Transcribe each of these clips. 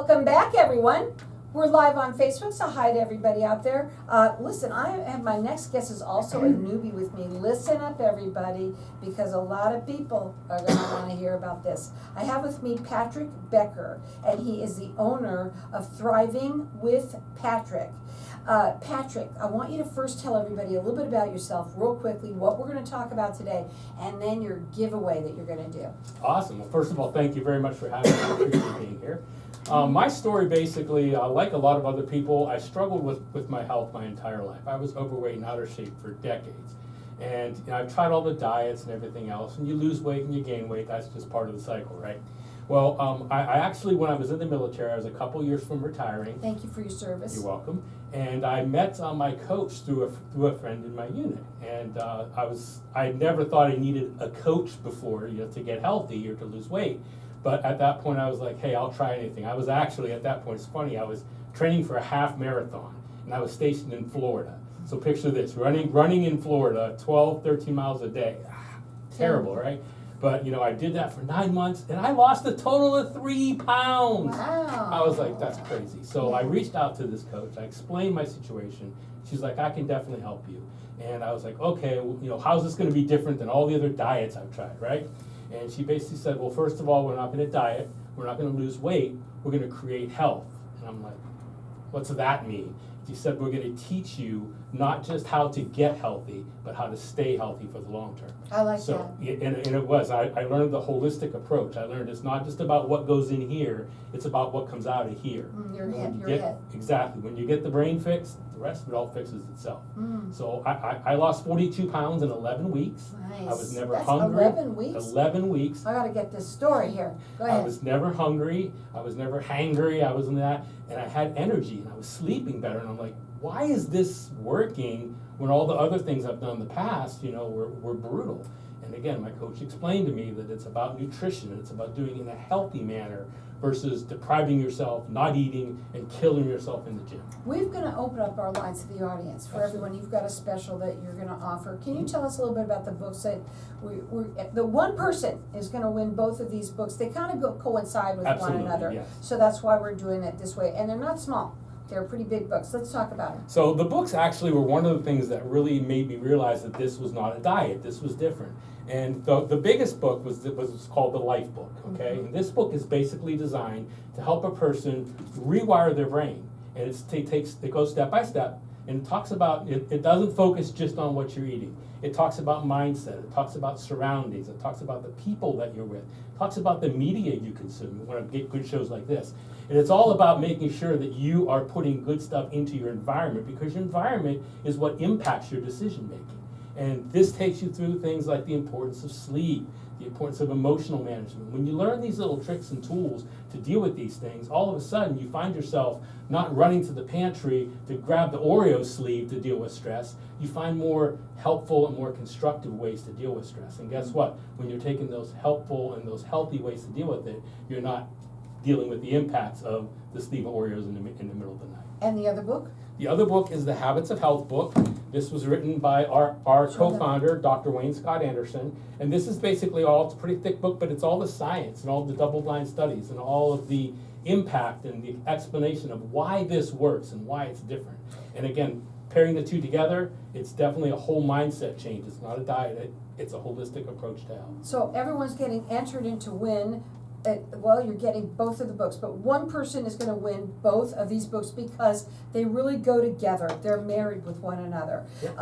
Welcome back, everyone. We're live on Facebook, so hi to everybody out there. Listen, I have my next guest is also a newbie with me. Listen up, everybody, because a lot of people are going to want to hear about this. I have with me Patrick Becker, and he is the owner of Thriving with Patrick. Patrick, I want you to first tell everybody a little bit about yourself real quickly, what we're going to talk about today, and then your giveaway that you're going to do. Awesome. Well, first of all, thank you very much for having me. I appreciate being here. My story basically, like a lot of other people, I struggled with my health my entire life. I was overweight and out of shape for decades. And I've tried all the diets and everything else, and you lose weight and you gain weight. That's just part of the cycle, right? Well, I actually, when I was in the military, I was a couple years from retiring. Thank you for your service. You're welcome. And I met my coach through a friend in my unit. And I never thought I needed a coach before, to get healthy or to lose weight. But at that point, I was like, hey, I'll try anything. I was actually, at that point, it's funny, I was training for a half marathon, and I was stationed in Florida. So picture this, running in Florida, 12, 13 miles a day. Terrible, right? But, I did that for 9 months, and I lost a total of 3 pounds. Wow. I was like, that's crazy. So I reached out to this coach. I explained my situation. She's like, I can definitely help you. And I was like, okay, well, how's this going to be different than all the other diets I've tried, right? And she basically said, well, first of all, we're not going to diet. We're not going to lose weight. We're going to create health. And I'm like, what's that mean? She said, we're going to teach you not just how to get healthy, but how to stay healthy for the long term. I like so, that. And it was. I learned the holistic approach. I learned it's not just about what goes in here, it's about what comes out of here. Your head. Exactly. When you get the brain fixed, the rest of it all fixes itself. Mm. So I lost 42 pounds in 11 weeks. Nice. I was never That's hungry. 11 weeks? 11 weeks. I got to get this story here. Go ahead. I was never hungry. I was never hangry. I wasn't that. And I had energy and I was sleeping better. And I'm like, why is this working when all the other things I've done in the past, were brutal? And again, my coach explained to me that it's about nutrition. It's about doing it in a healthy manner versus depriving yourself, not eating, and killing yourself in the gym. We're going to open up our lines to the audience. For everyone, you've got a special that you're going to offer. Can you tell us a little bit about the books that the one person is going to win both of these books? They kind of coincide with Absolutely, one another. yes. So that's why we're doing it this way. And they're not small. They're pretty big books. Let's talk about them. So the books actually were one of the things that really made me realize that this was not a diet. This was different. And the biggest book was called the Life Book, okay? Mm-hmm. And this book is basically designed to help a person rewire their brain. And it goes step by step, and it talks about, it doesn't focus just on what you're eating. It talks about mindset, it talks about surroundings, it talks about the people that you're with, it talks about the media you consume. You want to get good shows like this. And it's all about making sure that you are putting good stuff into your environment, because your environment is what impacts your decision making. And this takes you through things like the importance of sleep, the importance of emotional management. When you learn these little tricks and tools to deal with these things, all of a sudden you find yourself not running to the pantry to grab the Oreo sleeve to deal with stress. You find more helpful and more constructive ways to deal with stress. And guess what? When you're taking those helpful and those healthy ways to deal with it, you're not dealing with the impacts of the sleeve of Oreos in the middle of the night. And the other book? The other book is the Habits of Health book. This was written by our co-founder, Dr. Wayne Scott Anderson. And this is basically it's a pretty thick book, but it's all the science and all the double-blind studies and all of the impact and the explanation of why this works and why it's different. And again, pairing the two together, it's definitely a whole mindset change. It's not a diet, it's a holistic approach to health. So everyone's getting entered into win. You're getting both of the books, but one person is going to win both of these books because they really go together. They're married with one another. Yep.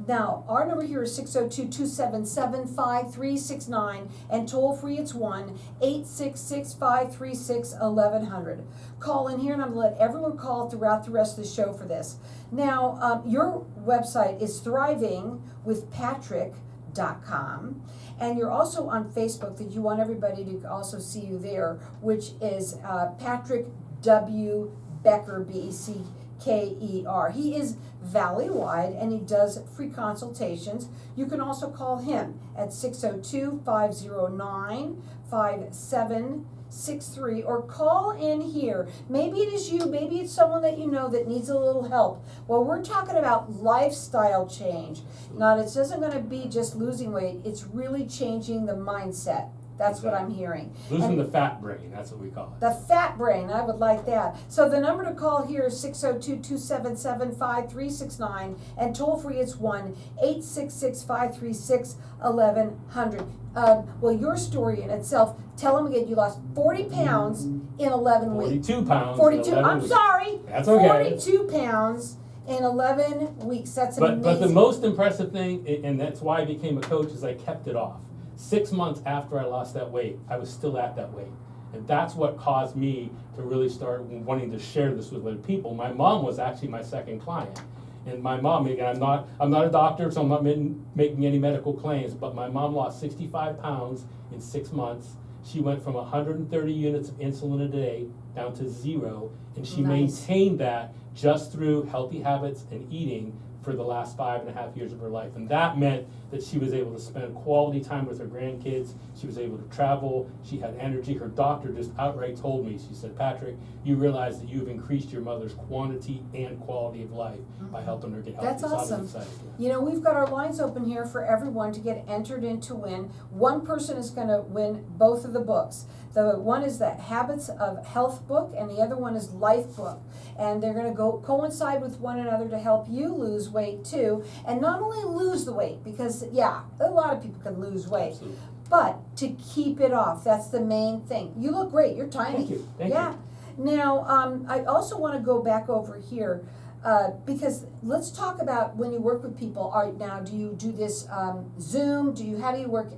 Now, our number here is 602-277-5369, and toll-free it's 1-866-536-1100. Call in here, and I'm going to let everyone call throughout the rest of the show for this. Now, your website is thrivingwithpatrick.com. And you're also on Facebook, that you want everybody to also see you there, which is Patrick W. Becker, B-E-C-K-E-R. He is valley-wide, and he does free consultations. You can also call him at 602-509-5763, or call in here. Maybe it is you, maybe it's someone that you know that needs a little help. Well, we're talking about lifestyle change. Now, it isn't going to be just losing weight, it's really changing the mindset. That's what I'm Exactly. hearing. Losing And the fat brain, that's what we call it. the fat brain, I would like that. So the number to call here is 602-277-5369, and toll free it's 1-866-536-1100. Well, your story in itself, tell them again, you lost 40 pounds in 11 weeks. 42 pounds. 42, in 11 I'm weeks. sorry. That's okay. 42 pounds in 11 weeks, that's amazing. But the most impressive thing, and that's why I became a coach, is I kept it off. 6 months after I lost that weight, I was still at that weight. And that's what caused me to really start wanting to share this with other people. My mom was actually my second client. And my mom, again, I'm not a doctor, so I'm not making any medical claims, but my mom lost 65 pounds in 6 months. She went from 130 units of insulin a day down to 0, and she Nice. maintained that just through healthy habits and eating for the last 5.5 years of her life. And that meant that she was able to spend quality time with her grandkids. She was able to travel. She had energy. Her doctor just outright told me, she said, Patrick, you realize that you've increased your mother's quantity and quality of life by helping her get healthy. That's So I was awesome. excited, yeah. You know, we've got our lines open here for everyone to get entered in to win. One person is going to win both of the books. The one is the Habits of Health book, and the other one is Life book. And they're going to go coincide with one another to help you lose weight too. And not only lose the weight, because yeah, a lot of people can lose weight, Absolutely. but to keep it off. That's the main thing. You look great. You're tiny. Thank you. Thank yeah. Now, I also want to go back over here. Because let's talk about when you work with people. All right, now, do you do this Zoom? How do you work?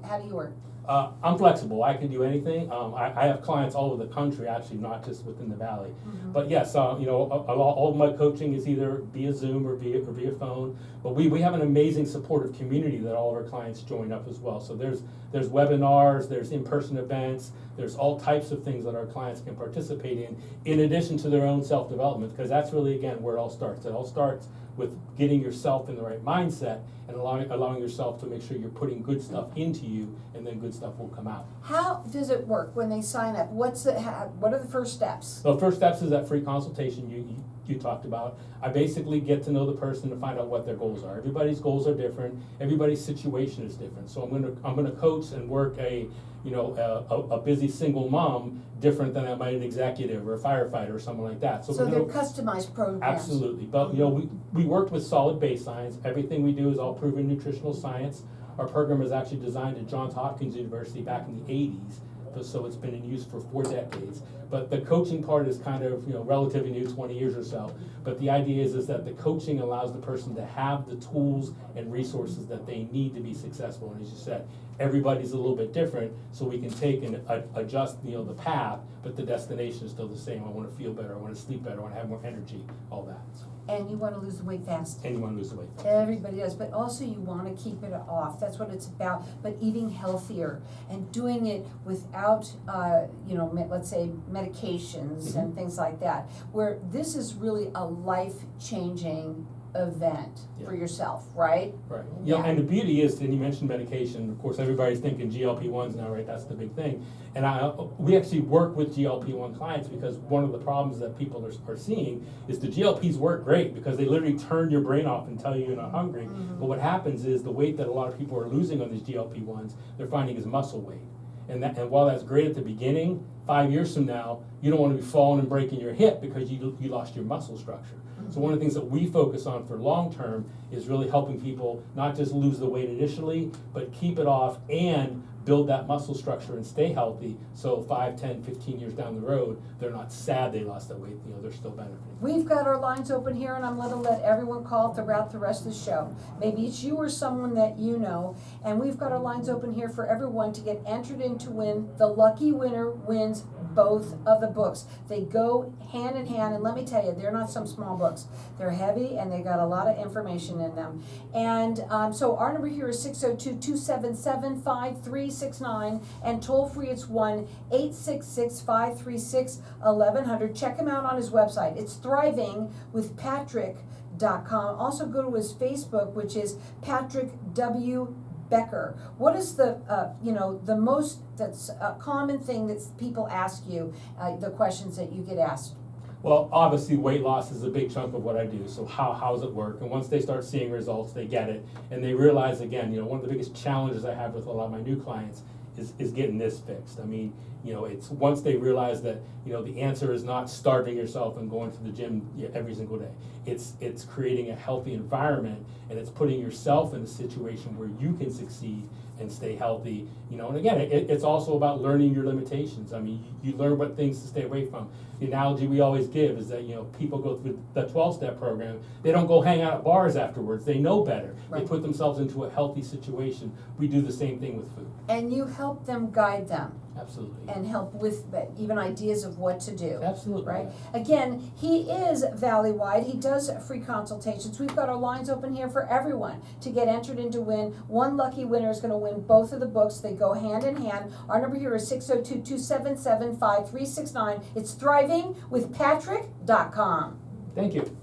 I'm flexible. I can do anything. I have clients all over the country, actually, not just within the valley. Mm-hmm. But yes, all of my coaching is either via Zoom or via phone. But we have an amazing supportive community that all of our clients join up as well. So there's webinars, there's in-person events, there's all types of things that our clients can participate in addition to their own self-development, because that's really, again, where it all starts. It all starts with getting yourself in the right mindset and allowing yourself to make sure you're putting good stuff into you, and then good stuff will come out. How does it work when they sign up? What are the first steps? So first steps is that free consultation you talked about. I basically get to know the person to find out what their goals are. Everybody's goals are different. Everybody's situation is different. So I'm gonna coach and work a busy single mom different than an executive or a firefighter or someone like that. So we're they're gonna- customized programs. Absolutely, but we worked with solid baselines. Everything we do is all proven nutritional science. Our program was actually designed at Johns Hopkins University back in the 80s, so it's been in use for 4 decades. But the coaching part is kind of relatively new, 20 years or so. But the idea is that the coaching allows the person to have the tools and resources that they need to be successful. And as you said, everybody's a little bit different, so we can take and adjust the path, but the destination is still the same. I want to feel better, I want to sleep better, I want to have more energy, all that. So, And you want to lose the weight fast. and you want to lose the weight. Everybody does, but also you want to keep it off. That's what it's about. But eating healthier and doing it without, let's say medications and things like that. Where this is really a life-changing event for yourself, right? Right. Yeah. And the beauty is, and you mentioned medication, of course, everybody's thinking GLP-1s now, right? That's the big thing. And we actually work with GLP-1 clients because one of the problems that people are seeing is the GLPs work great because they literally turn your brain off and tell you you're not hungry. But what happens is the weight that a lot of people are losing on these GLP-1s, they're finding is muscle weight. And while that's great at the beginning, 5 years from now, you don't want to be falling and breaking your hip because you lost your muscle structure. So one of the things that we focus on for long term is really helping people not just lose the weight initially, but keep it off and build that muscle structure and stay healthy. So 5, 10, 15 years down the road, they're not sad they lost that weight, they're still benefiting. We've got our lines open here, and I'm going to let everyone call throughout the rest of the show. Maybe it's you or someone that you know, and we've got our lines open here for everyone to get entered in to win. The lucky winner wins both of the books. They go hand in hand, and let me tell you, they're not some small books. They're heavy, and they got a lot of information in them. And so our number here is 602-277-5369, and toll free it's 1-866-536-1100. Check him out on his website. It's thrivingwithpatrick.com. Also go to his Facebook, which is Patrick W. Becker. What is the most that's a common thing that people ask you, the questions that you get asked? Well, obviously weight loss is a big chunk of what I do, so how does it work? And once they start seeing results, they get it, and they realize again, one of the biggest challenges I have with a lot of my new clients is getting this fixed. I mean, you know, it's once they realize that, you know, the answer is not starving yourself and going to the gym every single day. It's creating a healthy environment, and it's putting yourself in a situation where you can succeed and stay healthy, you know. And again, it's also about learning your limitations. I mean, you learn what things to stay away from. The analogy we always give is that, you know, people go through the 12-step program, they don't go hang out at bars afterwards, they know better. Right. They put themselves into a healthy situation. We do the same thing with food. And you help them, guide them, Absolutely. and help with even ideas of what to do. Absolutely. Right? Again, he is valley-wide. He does free consultations. We've got our lines open here for everyone to get entered in to win. One lucky winner is going to win both of the books. They go hand in hand. Our number here is 602-277-5369. It's thrivingwithpatrick.com. Thank you.